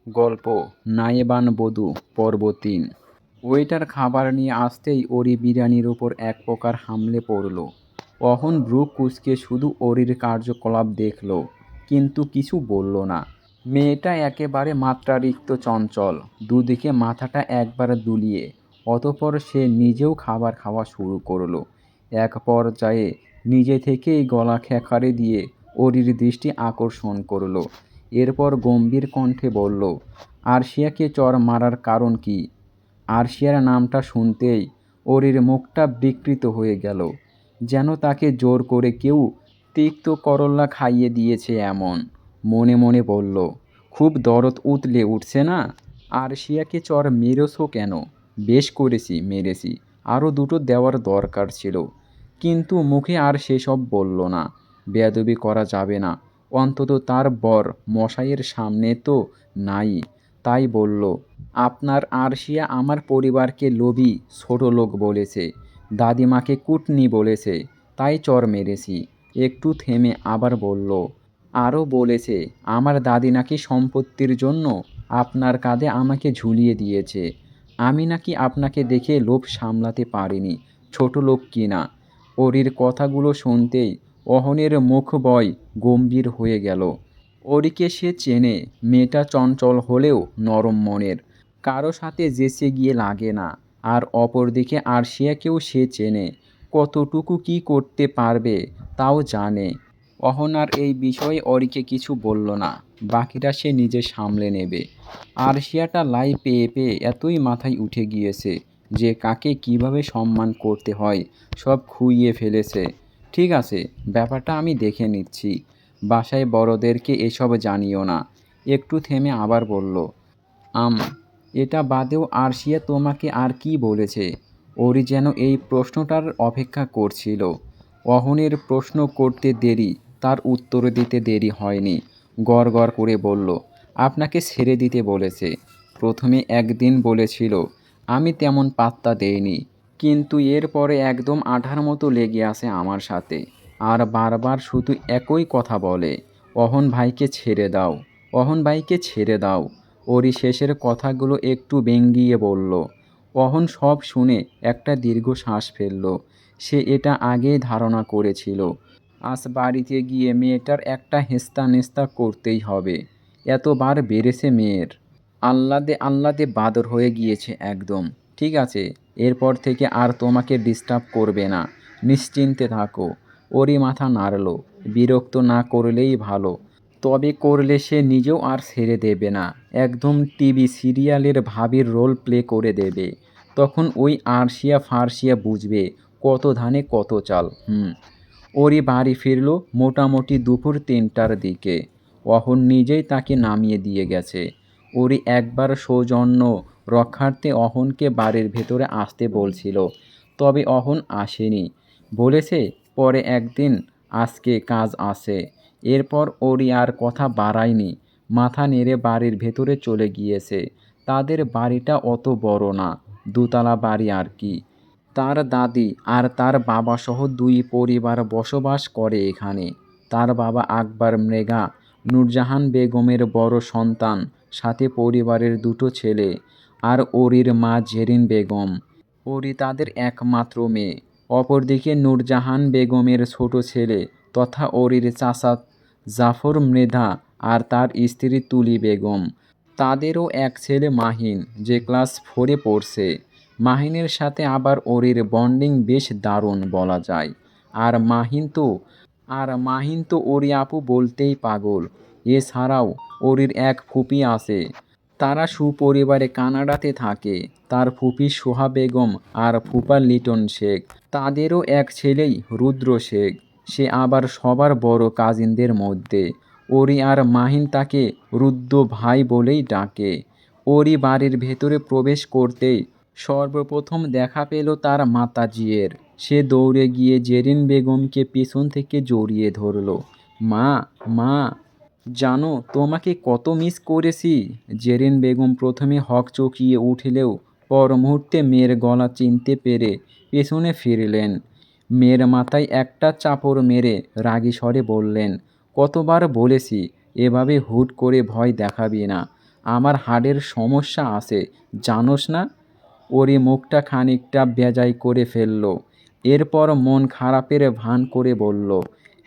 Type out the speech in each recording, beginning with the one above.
গল্প নায়েবান বধূ পর্ব ৩। ওয়েটার খাবার নিয়ে আসতেই ওরি বিরিয়ানির ওপর এক প্রকার হামলে পড়ল। অহন ব্রু কুঁচকে শুধু ওরির কার্যকলাপ দেখল, কিন্তু কিছু বলল না। মেয়েটা একেবারে মাত্রাতিরিক্ত চঞ্চল, দুদিকে মাথাটা একবার দুলিয়ে। অতঃপর সে নিজেও খাবার খাওয়া শুরু করল। এক পর্যায়ে নিজে থেকেই গলা খেঁকারে দিয়ে ওরির দৃষ্টি আকর্ষণ করল। এরপর গম্ভীর কণ্ঠে বলল, আরশিয়াকে চড় মারার কারণ কি? আরশিয়ার নামটা শুনতেই ওরির মুখটা বিকৃত হয়ে গেল, যেন তাকে জোর করে কেউ তিক্ত করল্লা খাইয়ে দিয়েছে এমন। মনে মনে বলল, খুব দরদ উতলে উঠছে না? আরশিয়াকে চড় মেরেছো কেন? বেশ করেছি, মেরেছি, আরও দুটো দেওয়ার দরকার ছিল। কিন্তু মুখে আর সেসব বলল না। বেয়াদবি করা যাবে না, অন্তত তার বর মশাইয়ের সামনে তো নাই। তাই বলল, আপনার আরশিয়া আমার পরিবারকে লোভী ছোটলোক বলেছে, দাদিমাকে কুটনি বলেছে, তাই চড় মেরেছি। একটু থেমে আবার বলল, আরও বলেছে আমার দাদি নাকি সম্পত্তির জন্য আপনার কাঁধে আমাকে ঝুলিয়ে দিয়েছে। আমি নাকি আপনাকে দেখে লোভ সামলাতে পারিনি, ছোট লোক কিনা। ওরির কথাগুলো শুনতেই অহনের মুখবয় গম্ভীর হয়ে গেল। ওরিকে সে চেনে, মেয়েটা চঞ্চল হলেও নরম মনের, কারো সাথে জেঁচে গিয়ে লাগে না। আর অপরদিকে আরশিয়াকেও সে চেনে, কতটুকু কি করতে পারবে তাও জানে। অহন আর এই বিষয়ে অরিকে কিছু বলল না, বাকিটা সে নিজে সামলে নেবে। আরশিয়াটা লাই পেয়ে পেয়ে এতই মাথায় উঠে গিয়েছে যে কাকে কিভাবে সম্মান করতে হয় সব খুইয়ে ফেলেছে। ঠিক আছে, ব্যাপারটা আমি দেখে নিচ্ছি। বাসায় বড়দেরকে এসব জানিও না। একটু থেমে আবার বলল, এটা বাদেও আরশিয়া তোমাকে আর কি বলেছে? ওরি যেন এই প্রশ্নটার অপেক্ষা করছিল। অহনের প্রশ্ন করতে দেরি, তার উত্তর দিতে দেরি হয়নি। গড় গড় করে বলল, আপনাকে ছেড়ে দিতে বলেছে। প্রথমে একদিন বলেছিল, আমি তেমন পাত্তা দেইনি, কিন্তু এরপরে একদম আঠার মতো লেগে আসে আমার সাথে, আর বারবার শুধু একই কথা বলে, অহন ভাইকে ছেড়ে দাও, অহন ভাইকে ছেড়ে দাও। ওরি শেষের কথাগুলো একটু বেঙ্গিয়ে বলল। অহন সব শুনে একটা দীর্ঘ শ্বাস ফেলল। সে এটা আগেই ধারণা করেছিল, আজ বাড়িতে গিয়ে মেয়েটার একটা হেস্তা নেস্তা করতেই হবে। এতবার বেড়েছে মেয়ের। আহ্লাদে আহ্লাদে বাদর হয়ে গিয়েছে একদম। ঠিক আছে, এরপর থেকে আর তোমাকে ডিস্টার্ব করবে না, নিশ্চিন্তে থাকো। ওরই মাথা নাড়ল, বিরক্ত না করলেই ভালো। তবে করলে সে নিজেও আর ছেড়ে দেবে না, একদম টিভি সিরিয়ালের ভাবির রোল প্লে করে দেবে। তখন ওই আরশিয়া ফারশিয়া বুঝবে কত ধানে কত চাল। ওরি বাড়ি ফিরল মোটামুটি দুপুর ৩টার দিকে। অহন নিজেই তাকে নামিয়ে দিয়ে গেছে। ওরি একবার সৌজন্য রক্ষার্থে অহনকে বাড়ির ভেতরে আসতে বলছিল, তবে অহন আসেনি। বলেছে পরে একদিন, আজকে কাজ আছে। এরপর ওরি আর কথা বাড়ায়নি, মাথা নেড়ে বাড়ির ভেতরে চলে গিয়েছে। তাদের বাড়িটা অত বড় না, দোতলা বাড়ি আর কি। তার দাদি আর তার বাবাসহ ২ পরিবার বসবাস করে এখানে। তার বাবা আকবর মৃগা নূরজাহান বেগমের বড় সন্তান, সাথে পরিবারের ২টো ছেলে, আর ওরির মা জেরিন বেগম। ওরি তাদের একমাত্র মেয়ে। অপরদিকে নূরজাহান বেগমের ছোট ছেলে তথা ওরির চাচা জাফর মৃধা আর তার স্ত্রী তুলি বেগম। তাদেরও এক ছেলে মাহিন, যে ক্লাস 4-এ পড়ছে। মাহিনের সাথে আবার ওরির বন্ডিং বেশ দারুণ বলা যায়। আর মাহিন তো ওরি আপু বলতেই পাগল। এছাড়াও ওরির এক ফুপি আছে, তারা সুপরিবারে কানাডাতে থাকে। তার ফুপি সোহা বেগম আর ফুপা লিটন শেখ। তাদেরও এক ছেলেই রুদ্র শেখ, সে আবার সবার বড় কাজিনদের মধ্যে। ওরি আর মাহিন তাকে রুদ্র ভাই বলেই ডাকে। ওরি বাড়ির ভেতরে প্রবেশ করতেই সর্বপ্রথম দেখা পেল তার মাতাজিয়ের। সে দৌড়ে গিয়ে জেরিন বেগমকে পিছন থেকে জড়িয়ে ধরল। মা, মা, জানো তোমাকে কত মিস করেছি। জেরিন বেগম প্রথমে হকচকিয়ে উঠলেও পর মুহূর্তে মেয়ের গলা চিনতে পেরে পেছনে ফিরলেন। মেয়ের মাথায় একটা চাপড় মেরে রাগী স্বরে বললেন, কতবার বলেছি এভাবে হুট করে ভয় দেখাবি না। আমার হাড়ের সমস্যা আছে, জানোস না? ওরই মুখটা খানিকটা বেজায় করে ফেলল। এরপর মন খারাপের ভান করে বলল,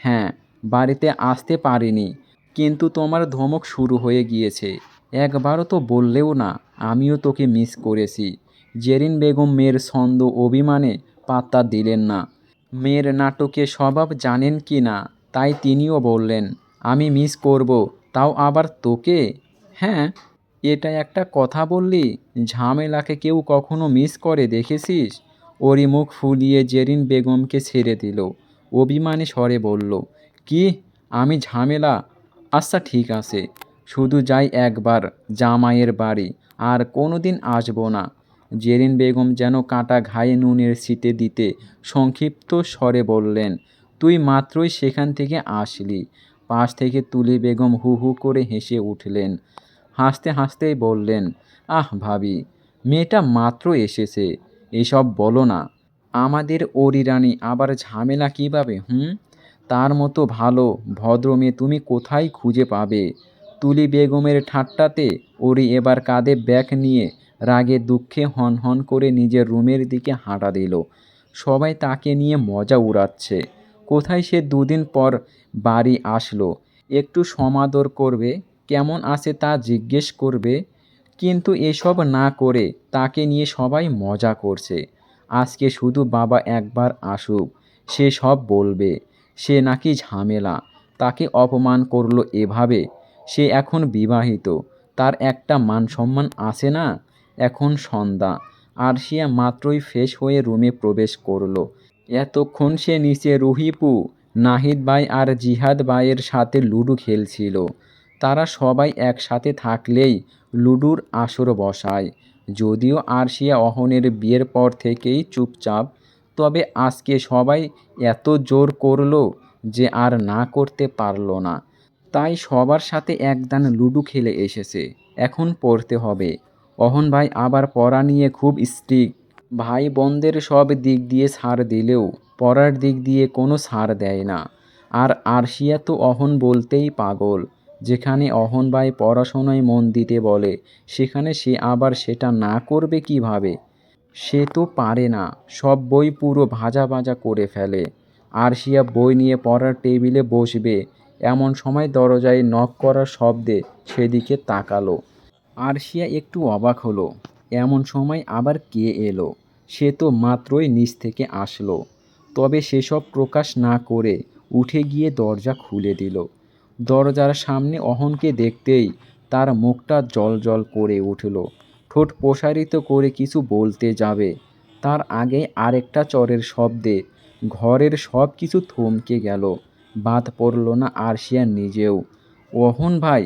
হ্যাঁ, বাড়িতে আসতে পারিনি, কিন্তু তোমার ধমক শুরু হয়ে গিয়েছে। একবারও তো বললেও না আমিও তোকে মিস করেছি। জেরিন বেগম মেয়ের ছন্দ অভিমানে পাত্তা দিলেন না। মেয়ের নাটকে স্বভাব জানেন কি না, তাই তিনিও বললেন, আমি মিস করব, তাও আবার তোকে? হ্যাঁ, এটা একটা কথা বললি? ঝামেলাকে কেউ কখনো মিস করে দেখেছিস? ওরই মুখ ফুলিয়ে জেরিন বেগমকে ছেড়ে দিল। অভিমানী স্বরে বলল, কি? আমি ঝামেলা? আচ্ছা ঠিক আছে, শুধু যাই একবার জামাইয়ের বাড়ি, আর কোনো দিন আসবো না। জেরিন বেগম যেন কাটা ঘায়ে নুনের ছিটে দিতে সংক্ষিপ্ত স্বরে বললেন, তুই মাত্রই সেখান থেকে আসলি। পাশ থেকে তুলি বেগম হু হু করে হেসে উঠলেন। হাসতে হাসতেই বললেন, আহ ভাবি, মেয়েটা মাত্র এসেছে, এসব বলো না। আমাদের ওরি রানী আবার ঝামেলা কিভাবে? তার মতো ভালো ভদ্র মেয়ে তুমি কোথায় খুঁজে পাবে? তুলি বেগমের ঠাট্টাতে ওরি এবার কাঁধে ব্যাগ নিয়ে রাগে দুঃখে হন হন করে নিজের রুমের দিকে হাঁটা দিল। সবাই তাকে নিয়ে মজা উড়াচ্ছে। কোথায় সে দুদিন পর বাড়ি আসলো, একটু সমাদর করবে, কেমন আছে তা জিজ্ঞেস করবে, কিন্তু এসব না করে তাকে নিয়ে সবাই মজা করছে। আজকে শুধু বাবা একবার আসুক, সে সব বলবে। সে নাকি ঝামেলা, তাকে অপমান করলো এভাবে। সে এখন বিবাহিত, তার একটা মান সম্মান আছে না? এখন সন্ধ্যা। আরশিয়া মাত্রই ফ্রেশ হয়ে রুমে প্রবেশ করলো। এতক্ষণ সে নিচে রুহিপু, নাহিদ ভাই আর জিহাদ ভাইয়ের সাথে লুডো খেলছিল। তারা সবাই একসাথে থাকলেই লুডোর আসর বসায়। যদিও আরশিয়া অহনের বিয়ের পর থেকেই চুপচাপ, তবে আজকে সবাই এত জোর করলো যে আর না করতে পারল না। তাই সবার সাথে একদান লুডো খেলে এসেছে। এখন পড়তে হবে। অহন ভাই আবার পড়া নিয়ে খুব স্ট্রিক্ট। ভাই বোনদের সব দিক দিয়ে ছাড় দিলেও পড়ার দিক দিয়ে কোনো ছাড় দেয় না। আর আরশিয়া তো অহন বলতেই পাগল। যেখানে অহন ভাই পড়াশোনায় মন দিতে বলে, সেখানে সে আবার সেটা না করবে কিভাবে? সে তো পারে না, সব বই পুরো ভাজা ভাজা করে ফেলে। আরশিয়া বই নিয়ে পড়ার টেবিলে বসবে, এমন সময় দরজায় নক করার শব্দে সেদিকে তাকালো। আরশিয়া একটু অবাক হলো, এমন সময় আবার কে এলো? সে তো মাত্রই নিচ থেকে আসলো। তবে সেসব প্রকাশ না করে উঠে গিয়ে দরজা খুলে দিল। দরজার সামনে অহনকে দেখতেই তার মুখটা জ্বলজ্বল করে উঠল। ঠোঁট প্রসারিত করে কিছু বলতে যাবে, তার আগে আরেকটা চরের শব্দে ঘরের সব কিছু থমকে গেল। বাদ পড়ল না আরশিয়া নিজেও। অহন ভাই!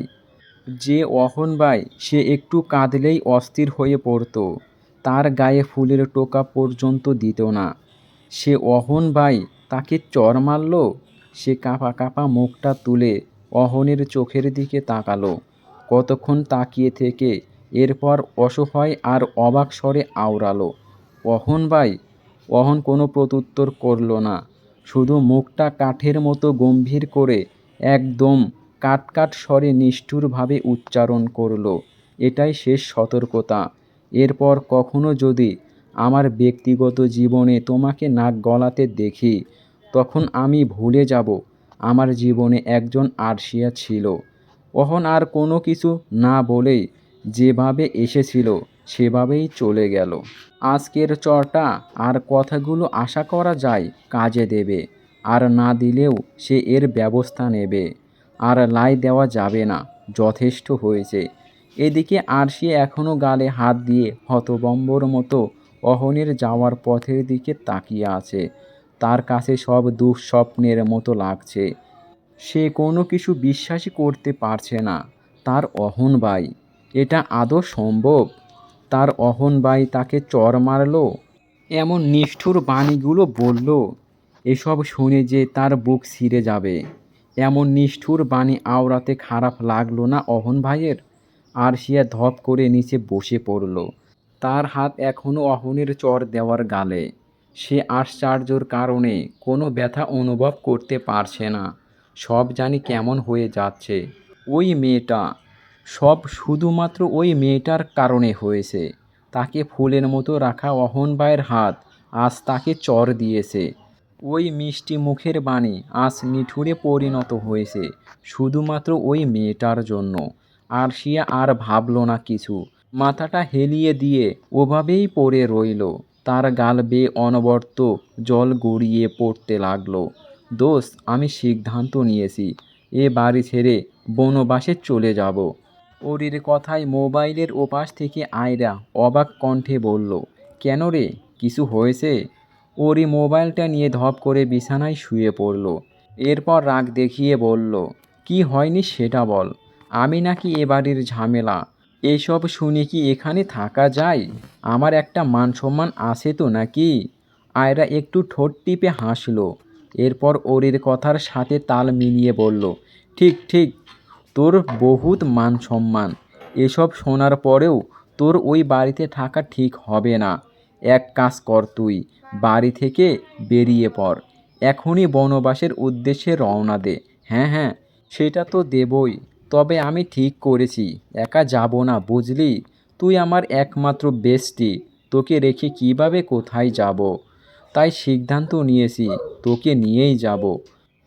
যে অহন ভাই, সে একটু কাঁদলেই অস্থির হয়ে পড়ত। তার গায়ে ফুলের টোকা পর্যন্ত দিত না। সে অহন ভাই তাকে চড় মারল? সে কাঁপা কাঁপা মুখটা তুলে অহনের চোখের দিকে তাকালো। কতক্ষণ তাকিয়ে থেকে এরপর অসহায় আর অবাক স্বরে আওড়ালো, অহন ভাই! অহন কোনো প্রত্যুত্তর করল না, শুধু মুখটা কাঠের মতো গম্ভীর করে একদম কাট কাট স্বরে নিষ্ঠুরভাবে উচ্চারণ করল, এটাই শেষ সতর্কতা। এরপর কখনো যদি আমার ব্যক্তিগত জীবনে তোমাকে নাক গলাতে দেখি, তখন আমি ভুলে যাব আমার জীবনে একজন আরশিয়া ছিল। অহন আর কোনো কিছু না বলেই যেভাবে এসেছিল সেভাবেই চলে গেল। আজকের চরটা আর কথাগুলো আশা করা যায় কাজে দেবে, আর না দিলেও সে এর ব্যবস্থা নেবে। আর লাই দেওয়া যাবে না, যথেষ্ট হয়েছে। এদিকে আরশি এখনও গালে হাত দিয়ে হতভম্বর মতো অহনের যাওয়ার পথের দিকে তাকিয়ে আছে। তার কাছে সব দুঃস্বপ্নের মতো লাগছে। সে কোনো কিছু বিশ্বাসই করতে পারছে না। তার অহন ভাই, এটা আদৌ সম্ভব? তার অহন ভাই তাকে চড় মারল, এমন নিষ্ঠুর বাণীগুলো বলল, এসব শুনে যে তার বুক ছিঁড়ে যাবে। এমন নিষ্ঠুর বাণী আওড়াতে খারাপ লাগলো না অহন ভাইয়ের? আরশিয়া ধপ করে নিচে বসে পড়ল। তার হাত এখনও অহনের চড় দেওয়ার গালে। সে আশ্চর্যর কারণে কোনো ব্যথা অনুভব করতে পারছে না। সব জানি কেমন হয়ে যাচ্ছে। ওই মেয়েটা, সব শুধুমাত্র ওই মেয়েটার কারণে হয়েছে। তাকে ফুলের মতো রাখা অহন ভাইয়ের হাত আজ তাকে চর দিয়েছে। ওই মিষ্টি মুখের বাণী আজ নিঠুরে পরিণত হয়েছে শুধুমাত্র ওই মেয়েটার জন্য। আরশিয়া আর ভাবল না কিছু, মাথাটা হেলিয়ে দিয়ে ওভাবেই পড়ে রইল। তার গাল বেয়ে অনবরত জল গড়িয়ে পড়তে লাগলো। দোস্ত, আমি সিদ্ধান্ত নিয়েছি, এ বাড়ি ছেড়ে বনবাসে চলে যাব। ওরির কথায় মোবাইলের ওপাশ থেকে আয়রা অবাক কণ্ঠে বলল, কেন রে, কিছু হয়েছে? ওরি মোবাইলটা নিয়ে ধপ করে বিছানায় শুয়ে পড়ল। এরপর রাগ দেখিয়ে বলল, কি হয়নি সেটা বল। আমি নাকি এ বাড়ির ঝামেলা? এসব শুনে কি এখানে থাকা যায়? আমার একটা মান সম্মান আছে তো নাকি? আয়রা একটু ঠোঁট টিপে হাসল। এরপর ওরির কথার সাথে তাল মিলিয়ে বলল, ঠিক ঠিক, তোর বহুত মান সম্মান। এসব শোনার পরেও তোর ওই বাড়িতে থাকা ঠিক হবে না। এক কাজ কর, তুই বাড়ি থেকে বেরিয়ে পড়, এখনই বনবাসের উদ্দেশ্যে রওনা দে। হ্যাঁ হ্যাঁ, সেটা তো দেবই, তবে আমি ঠিক করেছি একা যাব না, বুঝলি? তুই আমার একমাত্র বেস্টি, তোকে রেখে কিভাবে কোথায় যাব? তাই সিদ্ধান্ত নিয়েছি তোকে নিয়েই যাব।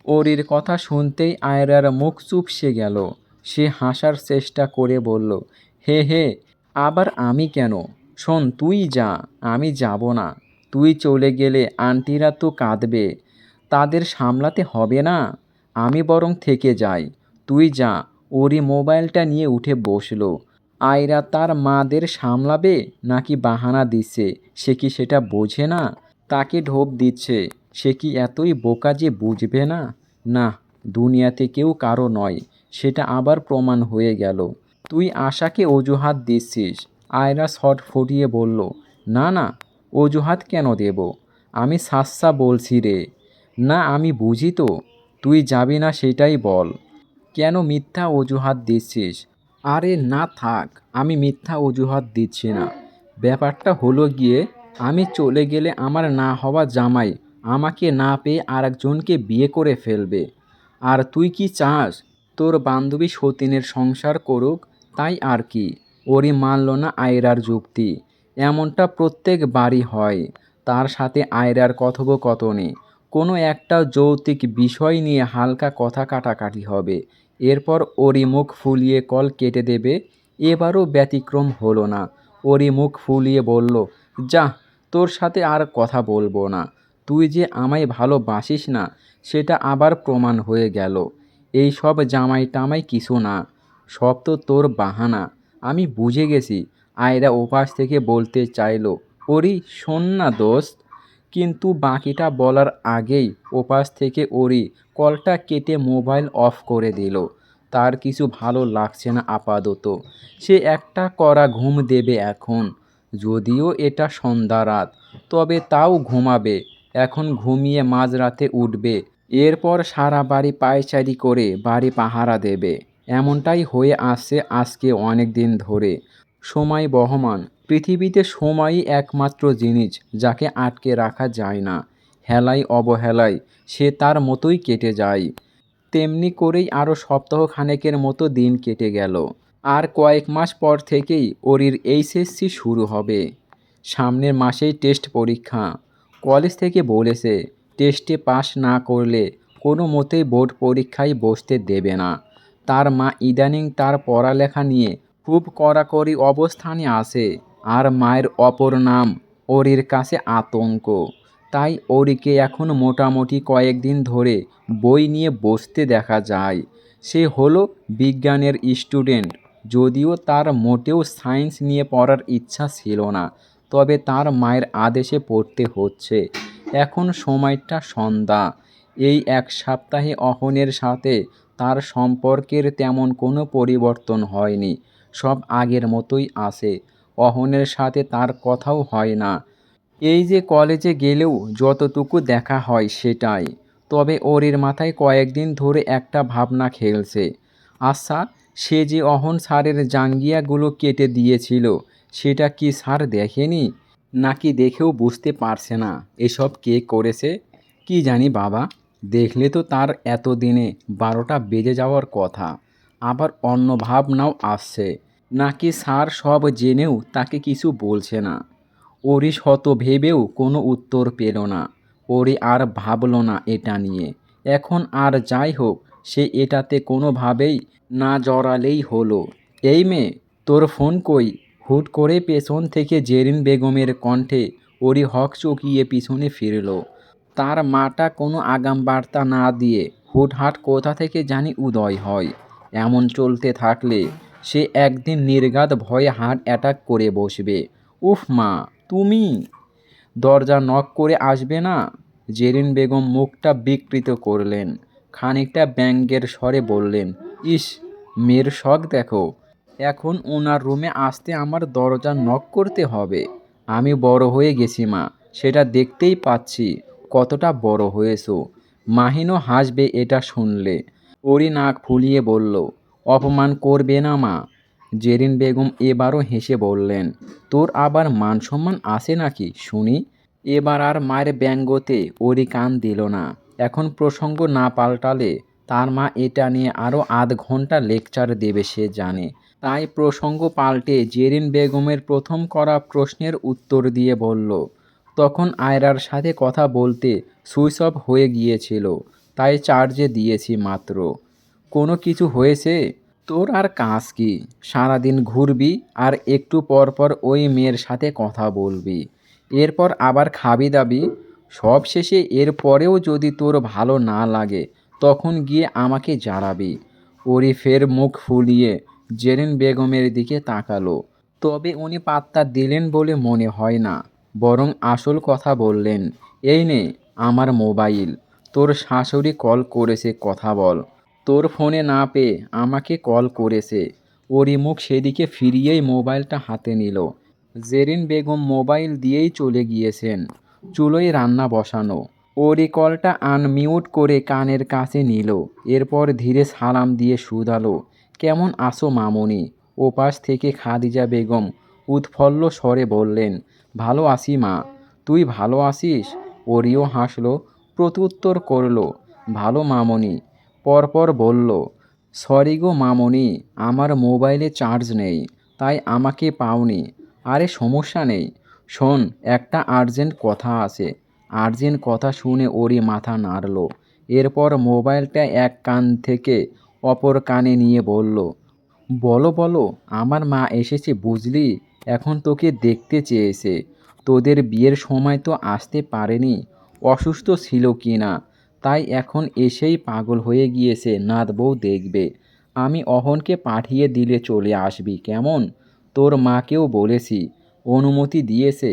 ওরির কথা শুনতেই আয়রার মুখ চুপসে গেল। সে হাসার চেষ্টা করে বলল, হে হে, আবার আমি কেন? শোন, তুই যা, আমি যাব না। তুই চলে গেলে আন্টিরা তো কাঁদবে, তাদের সামলাতে হবে না। আমি বরং থেকে যাই, তুই যা। ওরি মোবাইলটা নিয়ে উঠে বসলো। আয়রা তার মাদের সামলাবে নাকি বাহানা দিচ্ছে, সে কি সেটা বোঝে না? তাকে ঢোপ দিচ্ছে, সে কি এতই বোকা যে বুঝবে না? না, দুনিয়াতে কেউ কারো নয়, সেটা আবার প্রমাণ হয়ে গেল। তুই আশাকে অজুহাত দিচ্ছিস? আয়রা শট ফুটিয়ে বলল, না না, অজুহাত কেন দেব? আমি সাচ্চা বলছি রে। না, আমি বুঝি তো, তুই যাবি না সেটাই বল। কেন মিথ্যা অজুহাত দিচ্ছিস? আরে না থাক, আমি মিথ্যা অজুহাত দিচ্ছি না। ব্যাপারটা হলো গিয়ে, আমি চলে গেলে আমার না হওয়া জামাই আমাকে না পেয়ে আরেকজনকে বিয়ে করে ফেলবে। আর তুই কি চাস তোর বান্ধবী সতীনের সংসার করুক? তাই আর কি। ওরই মানল না আয়রার যুক্তি। এমনটা প্রত্যেক বাড়ি হয়। তার সাথে আয়রার কথোপকথনে কোনো একটা যৌক্তিক বিষয় নিয়ে হালকা কথা কাটাকাটি হবে, এরপর ওরই মুখ ফুলিয়ে কল কেটে দেবে। এবারও ব্যতিক্রম হলো না। ওরই মুখ ফুলিয়ে বলল, যা, তোর সাথে আর কথা বলবো না। তুই যে আমায় ভালোবাসিস না সেটা আবার প্রমাণ হয়ে গেল। এই সব জামাই টামাই কিছু না, সব তো তোর বাহানা। আমি বুঝে গেছি। আয়রা ওপাশ থেকে বলতে চাইলো, ওরি শোন না দোস্ত, কিন্তু বাকিটা বলার আগেই ওপাশ থেকে ওরি কলটা কেটে মোবাইল অফ করে দিল। তার কিছু ভালো লাগছে না আপাতত। সে একটা কড়া ঘুম দেবে এখন। যদিও এটা সন্ধ্যা রাত, তবে তাও ঘুমাবে। এখন ঘুমিয়ে মাঝরাতে উঠবে, এরপর সারা বাড়ি পায়চারি করে বাড়ি পাহারা দেবে। এমনটাই হয়ে আসছে আজকে অনেক দিন ধরে। সময় বহমান, পৃথিবীতে সময়ই একমাত্র জিনিস যাকে আটকে রাখা যায় না। হেলায় অবহেলায় সে তার মতোই কেটে যায়। তেমনি করেই আরও সপ্তাহখানেকের মতো দিন কেটে গেল। আর কয়েক মাস পর থেকেই ওরির এইচএসসি শুরু হবে। সামনের মাসেই টেস্ট পরীক্ষা। কলেজ থেকে বলেছে টেস্টে পাশ না করলে কোনো মতেই বোর্ড পরীক্ষায় বসতে দেবে না। তার মা ইদানিং তার পড়ালেখা নিয়ে খুব কড়াকড়ি অবস্থানে আছে। আর মায়ের অপর নাম ওরির কাছে আতঙ্ক। তাই ওরিকে এখন মোটামুটি কয়েকদিন ধরে বই নিয়ে বসতে দেখা যায়। সে হলো বিজ্ঞানের স্টুডেন্ট, যদিও তার মোটেও সায়েন্স নিয়ে পড়ার ইচ্ছা ছিল না, তবে তার মায়ের আদেশে পড়তে হচ্ছে। এখন সময়টা সন্ধ্যা। এই এক সপ্তাহে অহনের সাথে তার সম্পর্কের তেমন কোনো পরিবর্তন হয়নি, সব আগের মতোই আছে। অহনের সাথে তার কথাও হয় না। এই যে কলেজে গেলেও যতটুকু দেখা হয় সেটাই। তবে ওরির মাথায় কয়েকদিন ধরে একটা ভাবনা খেলছে। আচ্ছা, সে যে অহন স্যারের জাঙ্গিয়াগুলো কেটে দিয়েছিল, সেটা কি স্যার দেখেনি? নাকি দেখেও বুঝতে পারছে না এসব কে করেছে? কি জানি বাবা, দেখলে তো তার এতদিনে 12টা বেজে যাওয়ার কথা। আবার অন্য ভাবনাও আসছে, নাকি স্যার সব জেনেও তাকে কিছু বলছে না। ওরি শত ভেবেও কোনো উত্তর পেল না। ওরি আর ভাবল না এটা নিয়ে। এখন আর যাই হোক, সে এটাতে কোনোভাবেই না জড়ালেই হলো। এই মেয়ে, তোর ফোন কই? হুট করে পেছন থেকে জেরিন বেগমের কণ্ঠে ওরি হকচকিয়ে পিছনে ফিরল। তার মাটা কোনো আগাম বার্তা না দিয়ে হুটহাট কোথা থেকে জানি উদয় হয়। এমন চলতে থাকলে সে একদিন নির্ঘাত ভয়ে হার্ট অ্যাটাক করে বসবে। উফ মা, তুমি দরজা নক করে আসবে না? জেরিন বেগম মুখটা বিকৃত করলেন। খানিকটা ব্যঙ্গের স্বরে বললেন, ইস, মেয়ের শখ দেখো। এখন ওনার রুমে আসতে আমার দরজা নক করতে হবে? আমি বড় হয়ে গেছি মা, সেটা দেখতেই পাচ্ছি। কতটা বড় হয়েছো। মাহিনও হাসবে এটা শুনলে। ওরই নাক ফুলিয়ে বলল, অপমান করবে না মা। জেরিন বেগম এবারও হেসে বললেন, তোর আবার মান সম্মান আছে নাকি শুনি? এবার আর মায়ের ব্যঙ্গতে ওরই কান দিল না। এখন প্রসঙ্গ না পাল্টালে তার মা এটা নিয়ে আরও আধ ঘন্টা লেকচার দেবে সে জানে। তাই প্রসঙ্গ পাল্টে জেরিন বেগমের প্রথম করা প্রশ্নের উত্তর দিয়ে বলল, তখন আয়রার সাথে কথা বলতে সুইচ অফ হয়ে গিয়েছিল, তাই চার্জে দিয়েছি মাত্র। কোনো কিছু হয়েছে? তোর আর কাজ কি? সারাদিন ঘুরবি আর একটু পর পর ওই মেয়ের সাথে কথা বলবি, এরপর আবার খাবি দাবি। সব শেষে এর পরেও যদি তোর ভালো না লাগে তখন গিয়ে আমাকে জানাবি। ওরি ফের মুখ ফুলিয়ে জেরিন বেগমের দিকে তাকালো। তবে উনি পাত্তা দিলেন বলে মনে হয় না, বরং আসল কথা বললেন, এই নে আমার মোবাইল, তোর শাশুড়ি কল করেছে, কথা বল। তোর ফোনে না পেয়ে আমাকে কল করেছে। ওরই মুখ সেদিকে ফিরিয়েই মোবাইলটা হাতে নিল। জেরিন বেগম মোবাইল দিয়েই চলে গিয়েছেন। চুলোয় রান্না বসানো। ওরই কলটা আনমিউট করে কানের কাছে নিল। এরপর ধীরে সালাম দিয়ে শুধালো, কেমন আছো মামুনি? ওপাশ থেকে খাদিজা বেগম উৎফুল্ল স্বরে বললেন, ভালো আছি মা। তুই ভালো আছিস? ওরিও হাসল, প্রত্যুত্তর করল, ভালো মামুনি। পরপর বলল, সরি গো মামুনি, আমার মোবাইলে চার্জ নেই, তাই আমাকে পাওনি। আরে সমস্যা নেই, শোন, একটা আর্জেন্ট কথা আছে। আর্জেন্ট কথা শুনে ওরই মাথা নাড়ল। এরপর মোবাইলটা এক কান থেকে অপর কানে নিয়ে বলল, বলো বলো, আমার মা এসেছে বুঝলি, এখন তোকে দেখতে চেয়েছে। তোদের বিয়ের সময় তো আসতে পারেনি, অসুস্থ ছিল কি না, তাই এখন এসেই পাগল হয়ে গিয়েছে নাত বউ দেখবে। আমি অহনকে পাঠিয়ে দিলে চলে আসবি কেমন? তোর মাকেও বলেছি, অনুমতি দিয়েছে।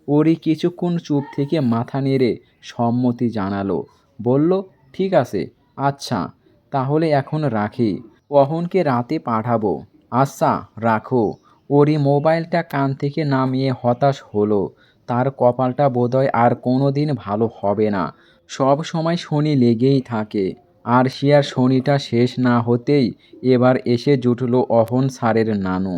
ওরই কিছুক্ষণ চুপ থেকে মাথা নেড়ে সম্মতি জানালো। বলল, ঠিক আছে, আচ্ছা, তাহলে এখন রাখি। অহনকে রাতে পাঠাবো। আচ্ছা, রাখো। ওরই মোবাইলটা কান থেকে নামিয়ে হতাশ হলো। তার কপালটা বোধহয় আর কোনো দিন ভালো হবে না। সব সময় শনি লেগেই থাকে। আর সে আর শনিটা শেষ না হতেই এবার এসে জুটল অহন স্যারের নানু।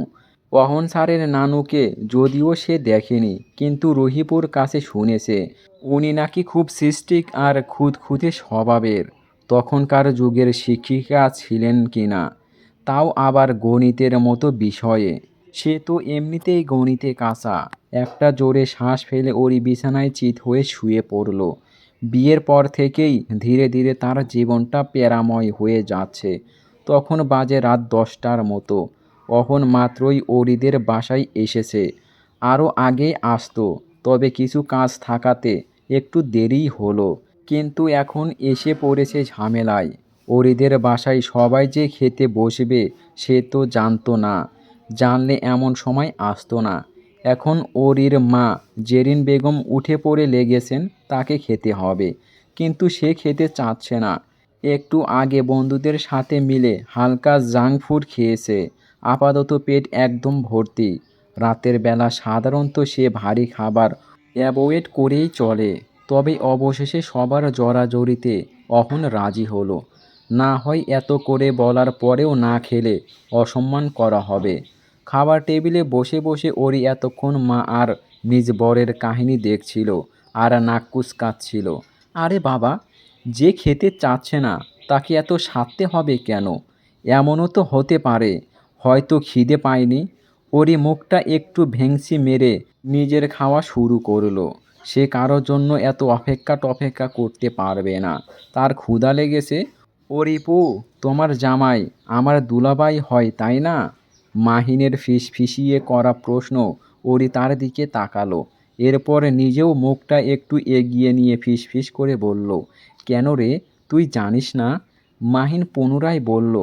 অহন স্যারের নানুকে যদিও সে দেখেনি, কিন্তু রহিপুর কাছে শুনেছে উনি নাকি খুব সিস্টিক আর খুঁতখুঁতে স্বভাবের। তখনকার যুগের শিক্ষিকা ছিলেন কিনা, তাও আবার গণিতের মতো বিষয়ে। সে তো এমনিতেই গণিতে কাঁচা। একটা জোরে শ্বাস ফেলে ওরই বিছানায় চিত হয়ে শুয়ে পড়ল। বিয়ের পর থেকেই ধীরে ধীরে তার জীবনটা প্যারাময় হয়ে যাচ্ছে। তখন বাজে রাত 10টার মতো। অহন মাত্রই ওরিদের বাসায় এসেছে। আরও আগে আসতো, তবে কিছু কাজ থাকাতে একটু দেরিই হলো। কিন্তু এখন এসে পড়েছে ঝামেলায়। ওরিদের বাসায় সবাই যে খেতে বসবে সে তো জানতো না। জানলে এমন সময় আসতো না। এখন ওরির মা জেরিন বেগম উঠে পড়ে লেগেছেন তাকে খেতে হবে, কিন্তু সে খেতে চাচ্ছে না। একটু আগে বন্ধুদের সাথে মিলে হালকা জাঙ্ক ফুড খেয়েছে। আপাতত পেট একদম ভর্তি। রাতের বেলা সাধারণত সে ভারী খাবার অ্যাভয়েড করেই চলে। তবে অবশেষে সবার জোরাজুরিতে অহন রাজি হলো। না হয় এত করে বলার পরেও না খেলে অসম্মান করা হবে। খাবার টেবিলে বসে বসে ওরি এতক্ষণ মা আর নিজ বরের কাহিনী দেখছিল আর নাক কুঁচকাচ্ছিল। আরে বাবা, যে খেতে চাচ্ছে না তাকে এত সাধতে হবে কেন? এমনও তো হতে পারে হয়তো খিদে পায়নি। ওরই মুখটা একটু ভেংচি মেরে নিজের খাওয়া শুরু করলো। সে কারোর জন্য এত অপেক্ষা টপেক্ষা করতে পারবে না। তার ক্ষুধা লেগেছে। ওরিপু, তোমার জামাই আমার দুলাভাই হয় তাই না? মাহিনের ফিসফিসিয়ে করা প্রশ্ন। ওরি তার দিকে তাকালো। এরপর নিজেও মুখটা একটু এগিয়ে নিয়ে ফিসফিস করে বলল, কেন রে, তুই জানিস না? মাহিন পুনরায় বলল,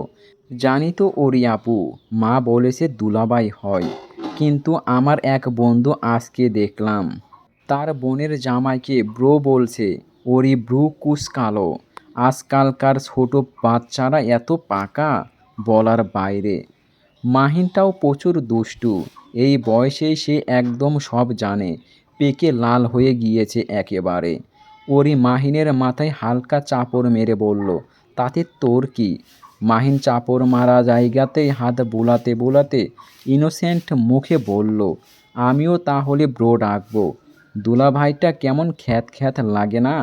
জানি তো ওরি আপু, মা বলেছে দুলাভাই হয়। কিন্তু আমার এক বন্ধু আজকে দেখলাম তার বোনের জামাইকে ব্রো বলছে। ওরি ব্রু কুঁচকালো। আজকালকার ছোট বাচ্চারা এত পাকা, বলার বাইরে। মাহিনটাও প্রচুর দুষ্টু। এই বয়সেই সে একদম সব জানে। পেকে লাল হয়ে গিয়েছে একেবারে। ওরি মাহিনের মাথায় হালকা চাপড় মেরে বলল, তাতে তোর কি? মাহিন চাপড় মারা জায়গাতেই হাত বুলাতে বুলাতে ইনোসেন্ট মুখে বলল, আমিও তাহলে ব্রো ডাকবো। দুলাভাইটা কেমন খ্যাত খ্যাত লাগে না?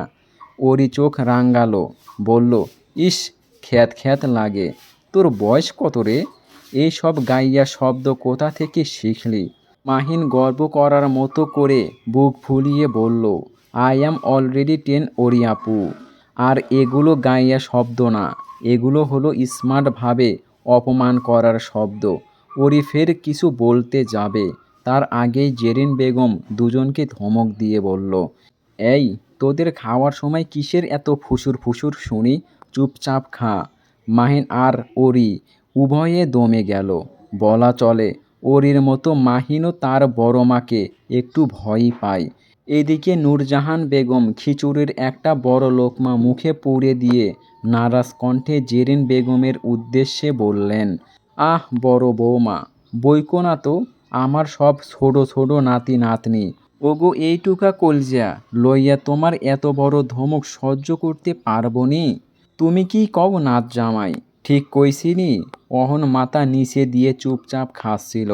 ওরই চোখ রাঙালো। বলল, ইস, খ্যাত খ্যাত লাগে। তোর বয়স কত রে? এই সব গাইয়া শব্দ কোথা থেকে শিখলি? মাহিন গর্ব করার মতো করে বুক ফুলিয়ে বলল, আই অ্যাম অলরেডি 10 ওরি আপু। আর এগুলো গাইয়া শব্দ না, এগুলো হলো স্মার্টভাবে অপমান করার শব্দ। ওরি ফের কিছু বলতে যাবে, তার আগেই জেরিন বেগম দুজনকে ধমক দিয়ে বলল, এই, তোদের খাওয়ার সময় কিসের এত ফুসুর ফুসুর শুনি? চুপচাপ খা। মাহিন আর ওরি উভয়ে দমে গেল। বলা চলে ওরির মতো মাহিনও তার বড় মাকে একটু ভয়ই পায়। এদিকে নূরজাহান বেগম খিচুড়ির একটা বড় লোকমা মুখে পুরে দিয়ে নারাজ কণ্ঠে জেরিন বেগমের উদ্দেশ্যে বললেন, আহ বড় বৌমা, বইকো না তো, আমার সব ছোট ছোট নাতি নাতনি। ওগো এইটুকা কলজা লইয়া তোমার এত বড় ধমক সহ্য করতে পারবো নি? তুমি কি কও নাত জামাই? ঠিক কইছিনি? অহন মাথা নিচে দিয়ে চুপচাপ খাচ্ছিল।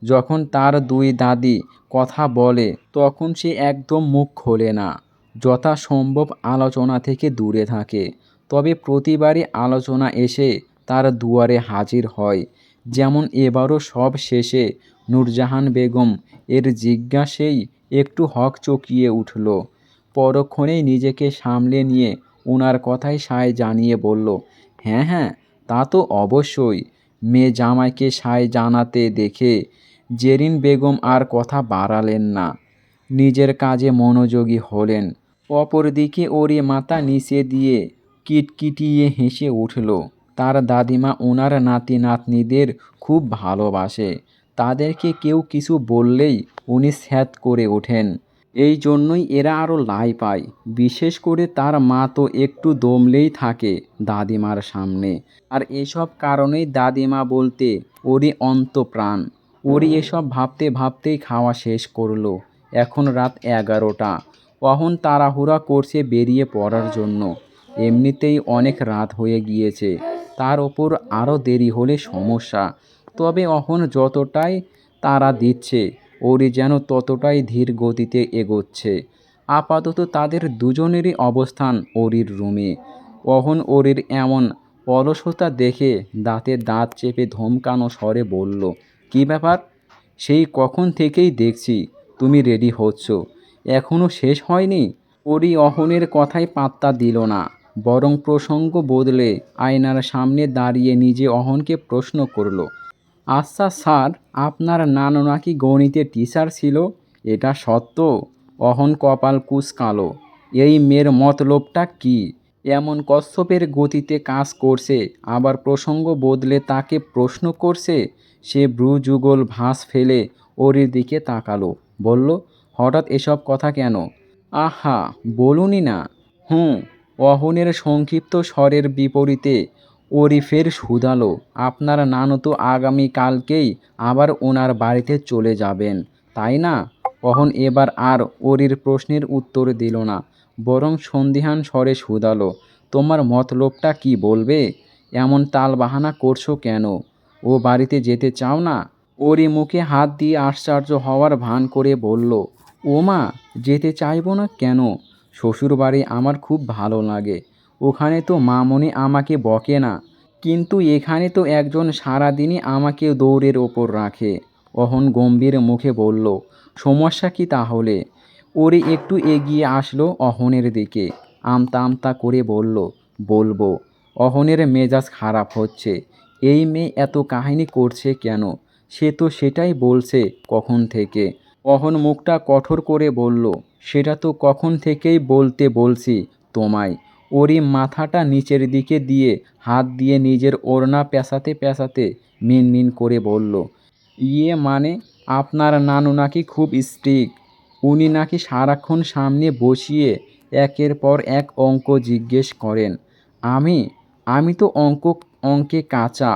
যখন তার দুই দাদি কথা বলে তখন সে একদম মুখ খোলে না। যথাসম্ভব আলোচনা থেকে দূরে থাকে। তবে প্রতিবারই আলোচনা এসে তার দুয়ারে হাজির হয়। যেমন এবারও সব শেষে নূরজাহান বেগম এর জিজ্ঞাসেই একটু হকচকিয়ে উঠল। পরক্ষণেই নিজেকে সামলে নিয়ে ওনার কথায় সায় জানিয়ে বলল, হ্যাঁ হ্যাঁ, তা তো অবশ্যই। মেয়ে জামাইকে সায় জানাতে দেখে জেরিন বেগম আর কথা বাড়ালেন না। নিজের কাজে মনোযোগী হলেন। অপরদিকে ওরি মাথা নিচে দিয়ে কিটকিটিয়ে হেসে উঠল। তার দাদিমা ওনার নাতি নাতনিদের খুব ভালোবাসে। তাদেরকে কেউ কিছু বললেই উনি স্যাঁত করে ওঠেন। এই জন্যই এরা আরও লাই পায়। বিশেষ করে তার মা তো একটু দমলেই থাকে দাদিমার সামনে। আর এসব কারণেই দাদিমা বলতে ওরই অন্তপ্রাণ। ওরই এসব ভাবতে ভাবতেই খাওয়া শেষ করলো। এখন রাত 11টা। অহন তাড়াহুড়া করছে বেরিয়ে পড়ার জন্য। এমনিতেই অনেক রাত হয়ে গিয়েছে, তার ওপর আরও দেরি হলে সমস্যা। তবে অহন যতটাই তাড়া দিচ্ছে ওরি যেন ততটাই ধীর গতিতে এগোচ্ছে। আপাতত তাদের দুজনেরই অবস্থান ওরির রুমে। অহন ওরির এমন অলসতা দেখে দাঁতে দাঁত চেপে ধমকানো স্বরে বলল, কী ব্যাপার? সেই কখন থেকেই দেখছি তুমি রেডি হচ্ছ, এখনও শেষ হয়নি? ওরি অহনের কথায় পাত্তা দিল না, বরং প্রসঙ্গ বদলে আয়নার সামনে দাঁড়িয়ে নিজে অহনকে প্রশ্ন করল, আচ্ছা স্যার, আপনার নানু নাকি গণিতের টিচার ছিল, এটা সত্য? অহন কপাল কুঁচকালো। এই মেয়ের মতলবটা কি? এমন কচ্ছপের গতিতে কাজ করছে, আবার প্রসঙ্গ বদলে তাকে প্রশ্ন করছে। সে ভ্রুযুগল ভাঁজ ফেলে ওরির দিকে তাকালো। বলল, হঠাৎ এসব কথা কেন? আহা, বলুনই না। হুঁ। অহনের সংক্ষিপ্ত স্বরের বিপরীতে ওরি ফের শুধালো, আপনার নানু তো আগামীকালকেই আবার ওনার বাড়িতে চলে যাবেন, তাই না? অহন এবার আর ওরির প্রশ্নের উত্তর দিল না, বরং সন্দিহান স্বরে শুধালো, তোমার মতলবটা কি বলবে? এমন তালবাহানা করছো কেন? ও বাড়িতে যেতে চাও না? ওরি মুখে হাত দিয়ে আশ্চর্য হওয়ার ভান করে বলল, ও মা, যেতে চাইবো না কেন? শ্বশুরবাড়ি আমার খুব ভালো লাগে। ওখানে তো মামনি আমাকে বকে না। কিন্তু এখানে তো একজন সারাদিনই আমাকে দৌড়ের ওপর রাখে। অহন গম্ভীর মুখে বলল, সমস্যা কি তাহলে? ওরে একটু এগিয়ে আসলো অহনের দিকে, আমতা আমতা করে বলল, বলবো। অহনের মেজাজ খারাপ হচ্ছে। এই মেয়ে এত কাহিনী করছে কেন? সে তো সেটাই বলছে কখন থেকে। অহন মুখটা কঠোর করে বলল, সেটা তো কখন থেকেই বলতে বলছি তোমায়। ওরই মাথাটা নিচের দিকে দিয়ে হাত দিয়ে নিজের ওড়না পেঁচাতে পেঁচাতে মিনমিন করে বলল, ইয়ে মানে আপনার নানু নাকি খুব স্ট্রিক্ট। উনি নাকি সারাক্ষণ সামনে বসিয়ে একের পর এক অঙ্ক জিজ্ঞেস করেন। আমি আমি তো অঙ্কে কাঁচা।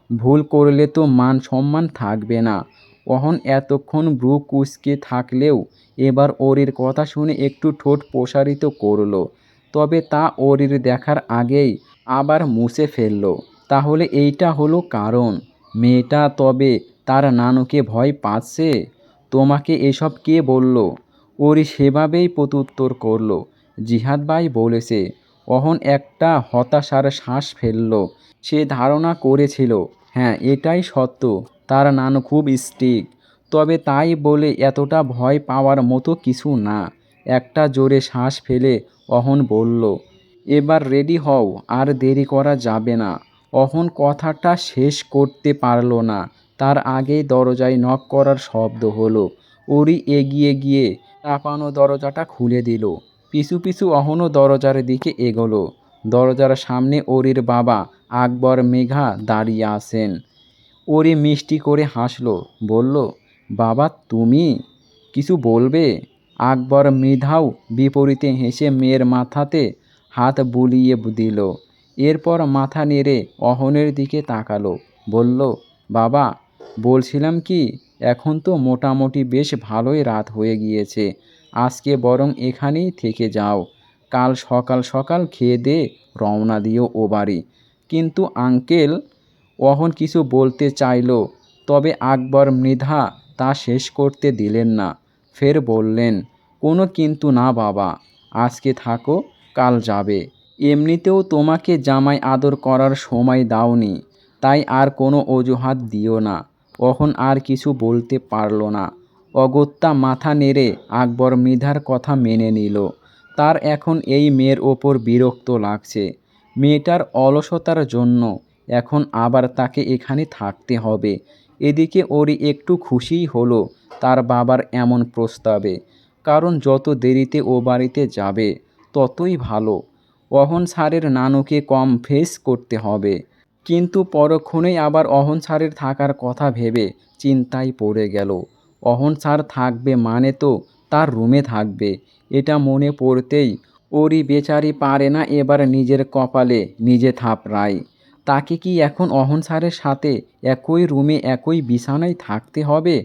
ভুল করলে তো মান সম্মান থাকবে না। অহন এতক্ষণ ভ্রু কুঁচকে থাকলেও এবার ওরির কথা শুনে একটু ঠোঁট প্রসারিত করল। তবে তা ওরির দেখার আগেই আবার মুছে ফেলল। তাহলে এইটা হলো কারণ? মেয়েটা তবে তার নানুকে ভয় পাচ্ছে? তোমাকে এসব কে বলল? ওরি সেভাবেই প্রত্যুত্তর করল, জিহাদ ভাই বলেছে। অহন একটা হতাশার শ্বাস ফেলল। সে ধারণা করেছিল, হ্যাঁ এটাই সত্য, তার নানু খুব স্ট্রিক্ট। তবে তাই বলে এতটা ভয় পাওয়ার মতো কিছু না। একটা জোরে শ্বাস ফেলে অহন বলল, এবার রেডি হও, আর দেরি করা যাবে না। অহন কথাটা শেষ করতে পারল না, তার আগেই দরজায় নক করার শব্দ হলো। ওরি এগিয়ে গিয়ে চাপানো দরজাটা খুলে দিল। পিছু পিছু অহনও দরজার দিকে এগোলো। দরজার সামনে ওরির বাবা আকবর মৃধা দাঁড়িয়ে আছেন। ওরি মিষ্টি করে হাসল, বলল, বাবা তুমি কিছু বলবে? আকবর মৃধাও বিপরীতে হেসে মেয়ের মাথাতে হাত বুলিয়ে দিল। এরপর মাথা নেড়ে অহনের দিকে তাকালো, বলল, বাবা বলছিলাম কি, এখন তো মোটামুটি বেশ ভালোই রাত হয়ে গিয়েছে। আজকে বরং এখানেই থেকে যাও। কাল সকাল সকাল খেয়ে দিয়ে রওনা দিও ও বাড়ি। কিন্তু আঙ্কেল, অহন কিছু বলতে চাইল, তবে আকবর মৃধা তা শেষ করতে দিলেন না। ফের বললেন, কোনো কিন্তু না বাবা, আজকে থাকো, কাল যাবে। এমনিতেও তোমাকে জামাই আদর করার সময় দাওনি, তাই আর কোনো অজুহাত দিও না। অহন আর কিছু বলতে পারল না। অগত্যা মাথা নেড়ে আকবর মৃধার কথা মেনে নিল। তার এখন এই মেয়ের ওপর বিরক্ত লাগছে। মেয়েটার অলসতার জন্য এখন আবার তাকে এখানে থাকতে হবে। এদিকে ওরি একটু খুশিই হলো তার বাবার এমন প্রস্তাবে, কারণ যত দেরিতে ও বাড়িতে যাবে ততই ভালো। অহন স্যারের নানুকে কম ফেস করতে হবে। কিন্তু পরক্ষণেই আবার অহন স্যারের থাকার কথা ভেবে চিন্তায় পড়ে গেল। অহন স্যার থাকবে মানে তো তার রুমে থাকবে। এটা মনে পড়তেই ওরি বেচারি পারে না এবার নিজের কপালে নিজে থাপড়ায়। তাকে কি এখন অহন স্যারের সাথে একই রুমে একই বিছানায় থাকতে হবে?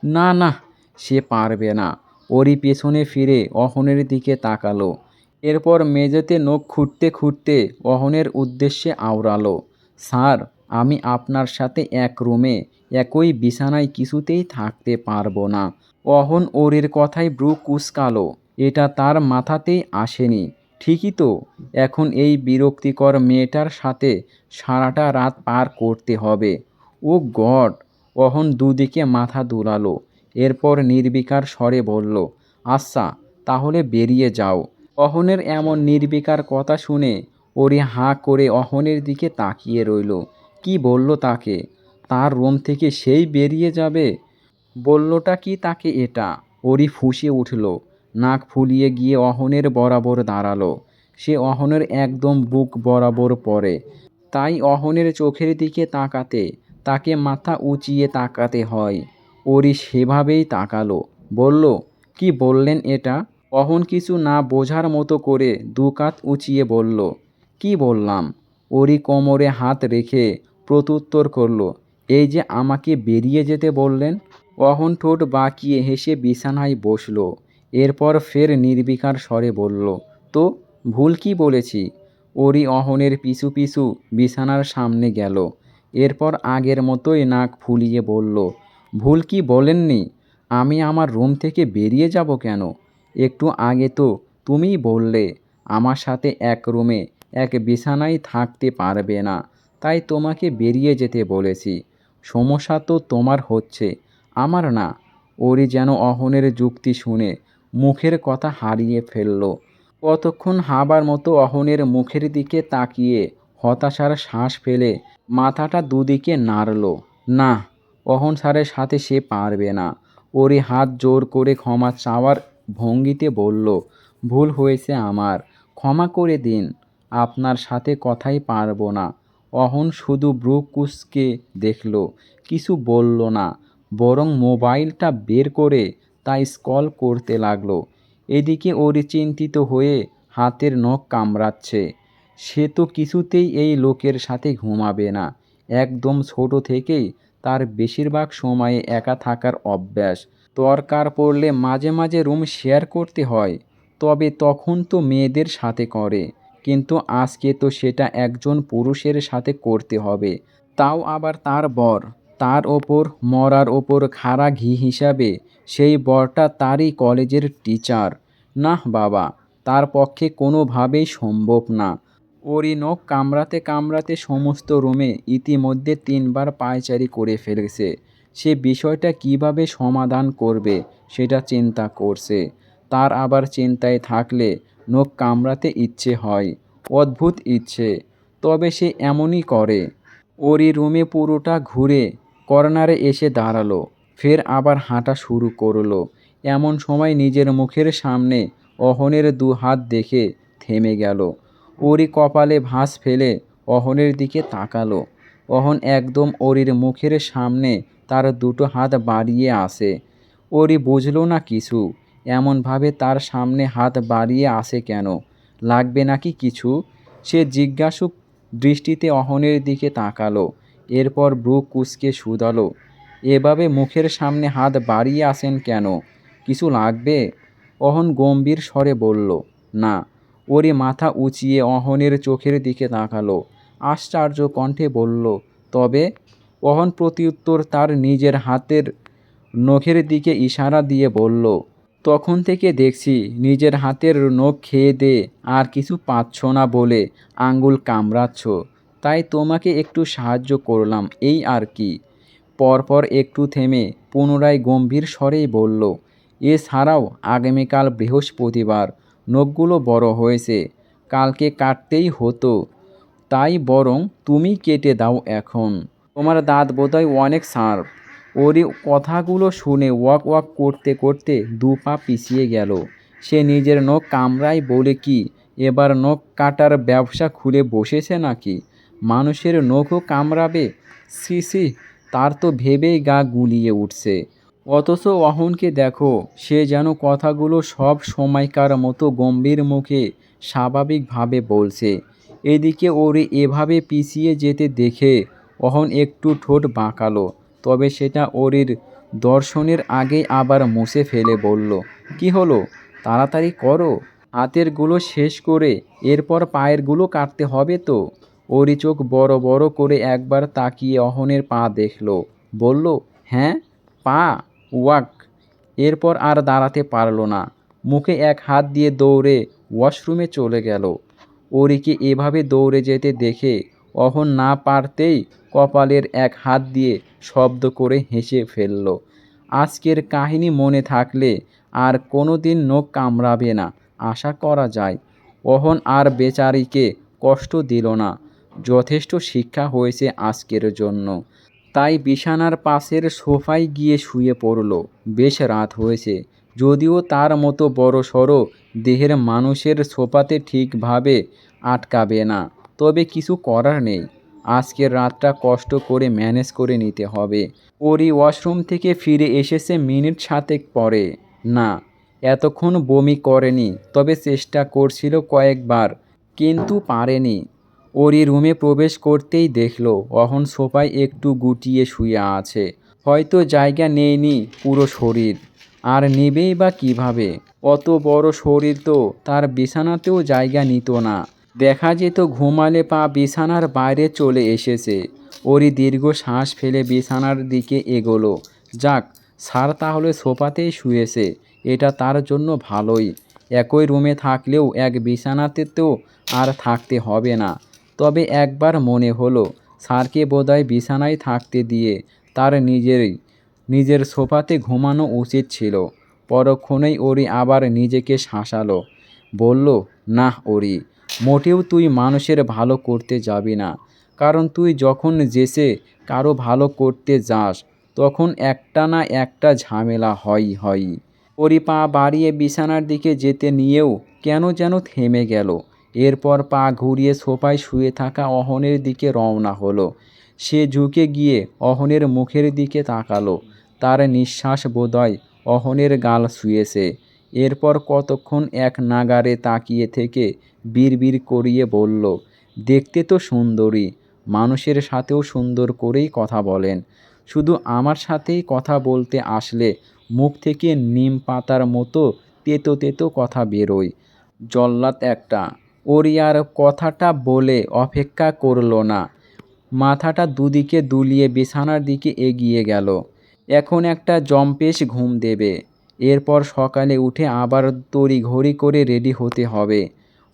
না না, সে পারবে না। ওরি পেছনে ফিরে অহনের দিকে তাকালো। এরপর মেঝেতে নখ খুঁটতে খুঁটতে অহনের উদ্দেশ্যে আওড়ালো, স্যার, আমি আপনার সাথে এক রুমে একই বিছানায় কিছুতেই থাকতে পারবো না। অহন ওরির কথায় ভ্রু কুঁচকালো। এটা তার মাথাতেই আসেনি। ঠিকই তো, এখন এই বিরক্তিকর মেয়েটার সাথে সারাটা রাত পার করতে হবে। ও গড! অহন দুদিকে মাথা দুলালো। এরপর নির্বিকার স্বরে বলল, আচ্ছা তাহলে বেরিয়ে যাও। অহনের এমন নির্বিকার কথা শুনে ওরি হাঁ করে অহনের দিকে তাকিয়ে রইল। কি বলল তাকে? তার রুম থেকে সেই বেরিয়ে যাবে? বললটা কি তাকে এটা? ওরি ফুঁসে উঠল, নাক ফুলিয়ে গিয়ে অহনের বরাবর দাঁড়ালো। সে অহনের একদম বুক বরাবর পড়ে। তাই অহনের চোখের দিকে তাকাতে তাকে মাথা উঁচিয়ে তাকাতে হয়। ওরি সেভাবেই তাকালো। বলল, কি বললেন এটা? অহন কিছু না বোঝার মতো করে দু কাঁধ উঁচিয়ে বলল, কি বললাম? ওরি কোমরে হাত রেখে প্রত্যুত্তর করল, এই যে আমাকে বেরিয়ে যেতে বললেন। অহন ঠোঁট বাঁকিয়ে হেসে বিছানায় বসল। এরপর ফের নির্বিকার স্বরে বলল, তো ভুল কি বলেছি? ওরি অহনের পিছু পিছু বিছানার সামনে গেল। এরপর আগের মতোই নাক ফুলিয়ে বলল, ভুল কি বলেননি? আমি আমার রুম থেকে বেরিয়ে যাব কেন? একটু আগে তো তুমিই বললে আমার সাথে এক রুমে এক বিছানায় থাকতে পারবে না। তাই তোমাকে বেরিয়ে যেতে বলেছি। সমস্যা তো তোমার হচ্ছে, আমার না। ওরই যেন অহনের যুক্তি শুনে মুখের কথা হারিয়ে ফেলল। কতক্ষণ হাবার মতো অহনের মুখের দিকে তাকিয়ে হতাশার শ্বাস ফেলে মাথাটা দুদিকে নাড়ল। না, অহন স্যারের সাথে সে পারবে না। ওরই হাত জোর করে ক্ষমা চাওয়ার ভঙ্গিতে বলল, ভুল হয়েছে আমার, ক্ষমা করে দিন। আপনার সাথে কথাই পারবো না। অহন শুধু ব্রু কুঁচকে দেখল, কিছু বলল না, বরং মোবাইলটা বের করে তা স্ক্রল করতে লাগলো। এদিকে ওরই চিন্তিত হয়ে হাতের নখ কামড়াচ্ছে। সে তো কিছুতেই এই লোকের সাথে ঘুমাবে না। একদম ছোট থেকেই তার বেশিরভাগ সময়ে একা থাকার অভ্যাস। দরকার পড়লে মাঝে মাঝে রুম শেয়ার করতে হয়, তবে তখন তো মেয়েদের সাথে করে। কিন্তু আজকে তো সেটা একজন পুরুষের সাথে করতে হবে, তাও আবার তার বর। তার ওপর মরার ওপর খাড়া ঘি হিসাবে সেই বরটা তারই কলেজের টিচার। নাহ বাবা, তার পক্ষে কোনোভাবেই সম্ভব না। ওরই নখ কামড়াতে কামড়াতে সমস্ত রুমে ইতিমধ্যে 3বার পায়চারি করে ফেলেছে। সে বিষয়টা কিভাবে সমাধান করবে সেটা চিন্তা করছে। তার আবার চিন্তায় থাকলে নখ কামড়াতে ইচ্ছে হয়, অদ্ভুত ইচ্ছে। তবে সে এমনই করে। ওরই রুমে পুরোটা ঘুরে কর্নারে এসে দাঁড়ালো, ফের আবার হাঁটা শুরু করলো। এমন সময় নিজের মুখের সামনে অহনের 2 হাত দেখে থেমে গেল। ওরই কপালে ভাঁজ ফেলে অহনের দিকে তাকালো। অহন একদম ওরির মুখের সামনে তার 2টো হাত বাড়িয়ে আসে। ওরি বুঝল না কিছু, এমনভাবে তার সামনে হাত বাড়িয়ে আসে কেন, লাগবে নাকি কিছু? সে জিজ্ঞাসু দৃষ্টিতে অহনের দিকে তাকালো, এরপর ব্রু কুঁচকে শুধালো, এভাবে মুখের সামনে হাত বাড়িয়ে আসেন কেন, কিছু লাগবে? অহন গম্ভীর স্বরে বলল, না। ওরই মাথা উঁচিয়ে অহনের চোখের দিকে তাকালো, আশ্চর্য কণ্ঠে বলল, তবে? অহন প্রত্যুত্তর তার নিজের হাতের নখের দিকে ইশারা দিয়ে বলল, তখন থেকে দেখছি নিজের হাতের নখ খেয়ে দে আর কিছু পাচ্ছ না বলে আঙ্গুল কামড়াচ্ছ, তাই তোমাকে একটু সাহায্য করলাম, এই আর কি। পরপর একটু থেমে পুনরায় গম্ভীর স্বরেই বলল, এছাড়াও আগামীকাল বৃহস্পতিবার, নখগুলো বড় হয়েছে, কালকে কাটতেই হতো, তাই বরং তুমি কেটে দাও এখন। তোমার দাঁত বোধহয় অনেক শার্প। ওরই কথাগুলো শুনে ওয়াক ওয়াক করতে করতে 2 পা পিছিয়ে গেল। সে নিজের নখ কামড়ায় বলে কি এবার নখ কাটার ব্যবসা খুলে বসেছে নাকি? মানুষের নখও কামড়াবে? ছি ছি, তার তো ভেবেই গা গুলিয়ে উঠছে। অথচ অহনকে দেখো, সে যেন কথাগুলো সব সময়কার মতো গম্ভীর মুখে স্বাভাবিকভাবে বলছে। এদিকে ওরে এভাবে পিছিয়ে যেতে দেখে অহন একটু ঠোঁট বাঁকালো, তবে সেটা ওরির দর্শনের আগেই আবার মুছে ফেলে বলল, কি হলো, তাড়াতাড়ি করো, হাতেরগুলো শেষ করে এরপর পায়েরগুলো কাটতে হবে তো। ওরই চোখ বড় বড় করে একবার তাকিয়ে অহনের পা দেখল, বলল, হ্যাঁ, পা, ওয়াক। এরপর আর দাঁড়াতে পারল না, মুখে এক হাত দিয়ে দৌড়ে ওয়াশরুমে চলে গেল। ওরিকে এভাবে দৌড়ে যেতে দেখে অহন না পারতেই কপালের এক হাত দিয়ে শব্দ করে হেসে ফেলল। আজকের কাহিনী মনে থাকলে আর কোনো দিন নখ কামড়াবে না, আশা করা যায়। অহন আর বেচারিকে কষ্ট দিল না, যথেষ্ট শিক্ষা হয়েছে আজকের জন্য। তাই বিছানার পাশের সোফায় গিয়ে শুয়ে পড়ল। বেশ রাত হয়েছে, যদিও তার মতো বড়সড় দেহের মানুষের সোফাতে ঠিকভাবে আটকাবে না, তবে কিছু করার নেই। আজকের রাতটা কষ্ট করে ম্যানেজ করে নিতে হবে। ওরই ওয়াশরুম থেকে ফিরে এসেছে মিনিট 7 পরে। না, এতক্ষণ বমি করেনি, তবে চেষ্টা করছিল কয়েকবার, কিন্তু পারেনি। ওরই রুমে প্রবেশ করতেই দেখল অহন সোফায় একটু গুটিয়ে শুয়ে আছে। হয়তো জায়গা নেয়নি পুরো শরীর, আর নেবেই বা কীভাবে? অত বড় শরীর তো তার বিছানাতেও জায়গা নিত না। দেখা যেত ঘুমালে পা বিছানার বাইরে চলে এসেছে। ওরই দীর্ঘ শ্বাস ফেলে বিছানার দিকে এগোলো। যাক, স্যার তাহলে সোফাতেই শুয়েছে, এটা তার জন্য ভালোই। একই রুমে থাকলেও এক বিছানাতে তো আর থাকতে হবে না। তবে একবার মনে হলো স্যারকে বোধহয় বিছানায় থাকতে দিয়ে তার নিজের সোফাতে ঘুমানো উচিত ছিল। পরক্ষণেই ওরি আবার নিজেকে শাসালো। বলল, নাহ ওরি, মোটেও তুই মানুষের ভালো করতে যাবি না। কারণ তুই যখন জেসে কারো ভালো করতে যাস তখন একটা না একটা ঝামেলা হয়ই। ওরি পা বাড়িয়ে বিছানার দিকে যেতে নিয়েও কেন যেন থেমে গেল। এরপর পা ঘুরিয়ে সোফায় শুয়ে থাকা অহনের দিকে রওনা হলো। সে ঝুঁকে গিয়ে অহনের মুখের দিকে তাকালো। তার নিঃশ্বাস বোধহয় অহনের গাল ছুঁয়েছে। এরপর কতক্ষণ এক নাগাড়ে তাকিয়ে থেকে বিড়বিড় করিয়ে বলল, দেখতে তো সুন্দরী, মানুষের সাথেও সুন্দর করেই কথা বলেন। শুধু আমার সাথেই কথা বলতে আসলে মুখ থেকে নিম পাতার মতো তেতো তেতো কথা বেরোয়। জল্লাদ একটা। ওরি আর কথাটা বলে অপেক্ষা করল না। মাথাটা দুদিকে দুলিয়ে বিছানার দিকে এগিয়ে গেল। এখন একটা জম্পেশ ঘুম দেবে। এরপর সকালে উঠে আবার তড়িঘড়ি করে রেডি হতে হবে।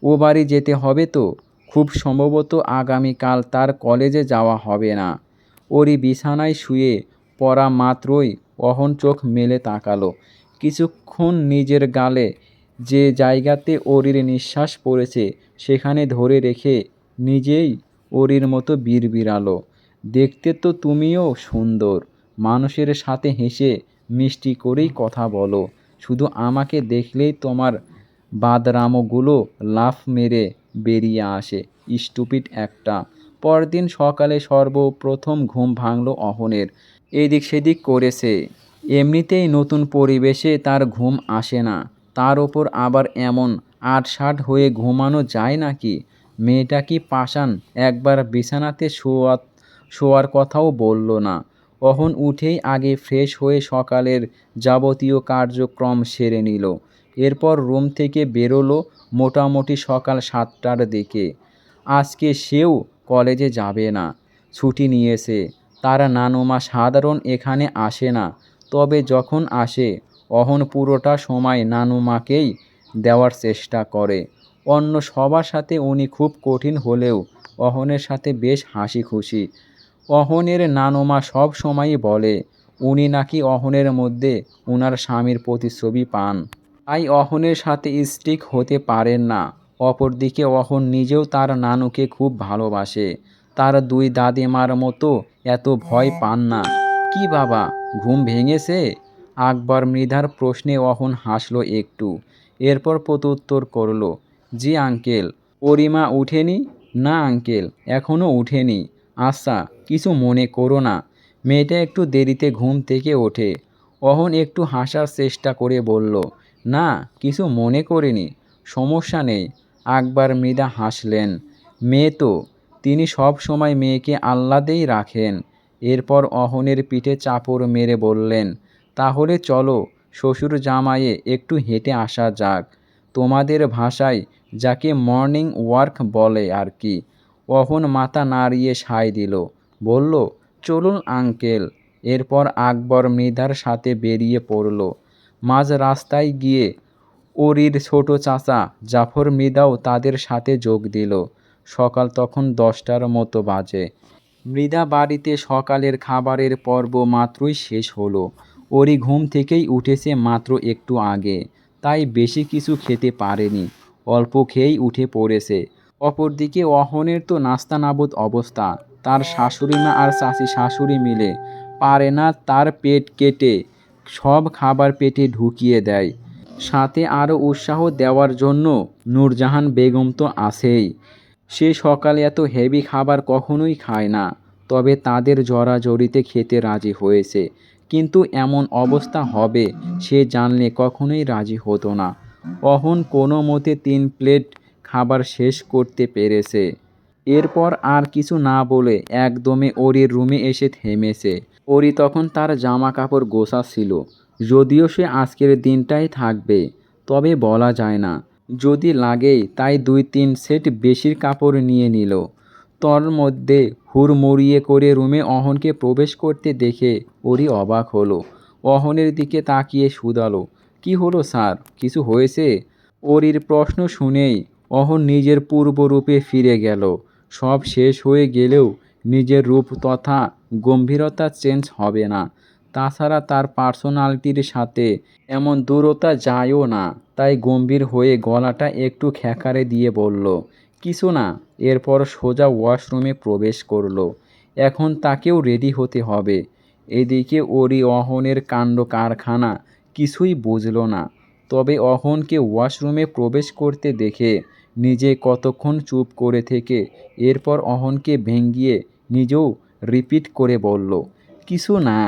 ও বাড়ি যেতে হবে তো। খুব সম্ভবত আগামীকাল তার কলেজে যাওয়া হবে না। ওরি বিছানায় শুয়ে পড়া মাত্রই অহন চোখ মেলে তাকালো। কিছুক্ষণ নিজের গালে যে জায়গাতে ওরির নিঃশ্বাস পড়েছে সেখানে ধরে রেখে নিজেই ওরির মতো বিড়বিড়ালো, দেখতে তো তুমিও সুন্দর, মানুষের সাথে হেসে মিষ্টি করেই কথা বলো, শুধু আমাকে দেখলেই তোমার বাদরামোগুলো লাফ মেরে বেরিয়ে আসে, স্টুপিড একটা। পরদিন সকালে সর্বপ্রথম ঘুম ভাঙল অহনের। এদিক সেদিক করেছে। এমনিতেই নতুন পরিবেশে তার ঘুম আসে না, তার ওপর আবার এমন আঁটসাঁট হয়ে ঘুমানো যায় নাকি? মেয়েটা কি পাষাণ, একবার বিছানাতে শোয়ার কথাও বলল না। অহন উঠেই আগে ফ্রেশ হয়ে সকালের যাবতীয় কার্যক্রম সেরে নিল। এরপর রুম থেকে বেরোলো মোটামুটি সকাল 7টার দিকে। আজকে সেও কলেজে যাবে না, ছুটি নিয়েছে। তার নানুমা সাধারণ এখানে আসে না, তবে যখন আসে অহন পুরোটা সময় নানুমাকেই দেওয়ার চেষ্টা করে। অন্য সবার সাথে উনি খুব কঠিন হলেও অহনের সাথে বেশ হাসি খুশি। অহনের নানুমা সব সময়ই বলে উনি নাকি অহনের মধ্যে উনার স্বামীর প্রতিচ্ছবি পান, তাই অহনের সাথে স্টিক হতে পারেন না। অপরদিকে অহন নিজেও তার নানুকে খুব ভালোবাসে। তার দুই দাদিমার মতো এত ভয় পান না। কি বাবা, ঘুম ভেঙেছে? আকবর মৃধার প্রশ্নে অহন হাসল একটু। এরপর প্রত্যুত্তর করল, জি আঙ্কেল। পরিমা উঠেনি? না আঙ্কেল, এখনও উঠেনি। আচ্ছা, কিছু মনে করো না। মেয়েটা একটু দেরিতে ঘুম থেকে ওঠে। অহন একটু হাসার চেষ্টা করে বলল, না, কিছু মনে করিনি, সমস্যা নেই। আকবর মৃধা হাসলেন। মেয়ে তো, তিনি সব সময় মেয়েকে আহ্লাদেই রাখেন। এরপর অহনের পিঠে চাপড় মেরে বললেন, তাহলে চলো শ্বশুর জামাইয়ে একটু হেঁটে আসা যাক, তোমাদের ভাষায় যাকে মর্নিং ওয়ার্ক বলে আর কি। অহন মাথা নাড়িয়ে সায় দিল, বলল, চলুন আঙ্কেল। এরপর আকবর মৃধার সাথে বেরিয়ে পড়ল। মাঝ রাস্তায় গিয়ে ওরির ছোট চাচা জাফর মৃধাও তাদের সাথে যোগ দিল। সকাল তখন 10টার মতো বাজে। মৃধা বাড়িতে সকালের খাবারের পর্ব মাত্রই শেষ হলো। ওরি ঘুম থেকেই উঠেছে মাত্র একটু আগে, তাই বেশি কিছু খেতে পারেনি, অল্প খেয়েই উঠে পড়েছে। অপরদিকে অহনের তো নাস্তানাবুদ অবস্থা। তার শাশুড়িমা আর চাচি শাশুড়ি মিলে পারে না তার পেট কেটে সব খাবার পেটে ঢুকিয়ে দেয়। সাথে আরও উৎসাহ দেওয়ার জন্য নূরজাহান বেগম তো আছেই। সে সকালে এত হেভি খাবার কখনোই খায় না, তবে তাদের জড়াজড়িতে খেতে রাজি হয়েছে। কিন্তু এমন অবস্থা হবে সে জানলে কখনোই রাজি হতো না। অহন কোনো মতে 3 প্লেট খাবার শেষ করতে পেরেছে। এরপর আর কিছু না বলে একদমে ওরির রুমে এসে থেমেছে। ওরি তখন তার জামা কাপড় গোছাচ্ছিল। যদিও সে আজকের দিনটাই থাকবে, তবে বলা যায় না, যদি লাগেই তাই 2-3 সেট বেশির কাপড় নিয়ে নিল। তর মধ্যে হুড়মুড়িয়ে করে রুমে অহনকে প্রবেশ করতে দেখে ওরি অবাক হলো। অহনের দিকে তাকিয়ে শুধালো, কি হলো স্যার, কিছু হয়েছে? ওরির প্রশ্ন শুনেই অহন নিজের পূর্বরূপে ফিরে গেল। সব শেষ হয়ে গেলেও নিজের রূপ তথা গম্ভীরতা চেঞ্জ হবে না। তাছাড়া তার পার্সোনালিটির সাথে এমন দূরতা যায়ও না। তাই গম্ভীর হয়ে গলাটা একটু খেঁকারে দিয়ে বলল, কিছু না। এরপর সোজা ওয়াশরুমে প্রবেশ করলো। এখন তাকেও রেডি হতে হবে। এদিকে ওরই অহনের কাণ্ড কারখানা কিছুই বুঝল না। তবে অহনকে ওয়াশরুমে প্রবেশ করতে দেখে নিজে কতক্ষণ চুপ করে থেকে এরপর অহনকে ভেঙিয়ে নিজেও রিপিট করে বলল, কিছু না।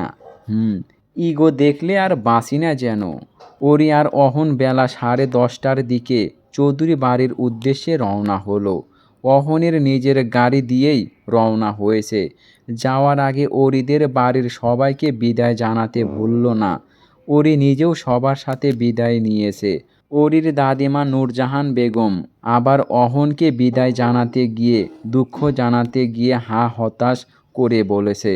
ইগো দেখলে আর বাঁচি না যেন। ওরি আর অহন বেলা 10:30টার দিকে চৌধুরী বাড়ির উদ্দেশ্যে রওনা হলো। অহনের নিজের গাড়ি দিয়েই রওনা হয়েছে। যাওয়ার আগে অরিদের বাড়ির সবাইকে বিদায় জানাতে ভুলল না। ওরি নিজেও সবার সাথে বিদায় নিয়েছে। ওরির দাদিমা নূরজাহান বেগম আবার অহনকে বিদায় জানাতে গিয়ে দুঃখ জানাতে গিয়ে হতাশ করে বলেছে,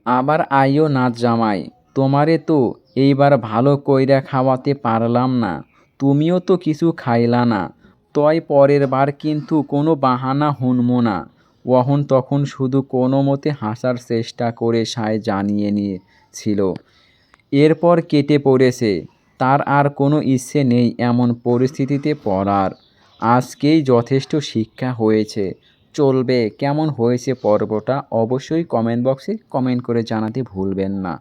আবার আইও নাচ জামাই, তোমারে তো এইবার ভালো কইরা খাওয়াতে পারলাম না। তুমিও তো কিছু খাইলা না। তয় পরের বার কিন্তু কোনো বাহানা হুনমো না। অহন তখন শুধু কোনো মতে হাসার চেষ্টা করে সায় জানিয়ে নিয়েছিল। এরপর কেটে পড়েছে। তার আর কোনো ইচ্ছে নেই এমন পরিস্থিতিতে পড়ার। আজকেই যথেষ্ট শিক্ষা হয়েছে। চলবে। কেমন হয়েছে পর্বটা অবশ্যই কমেন্ট বক্সে কমেন্ট করে জানাতে ভুলবেন না।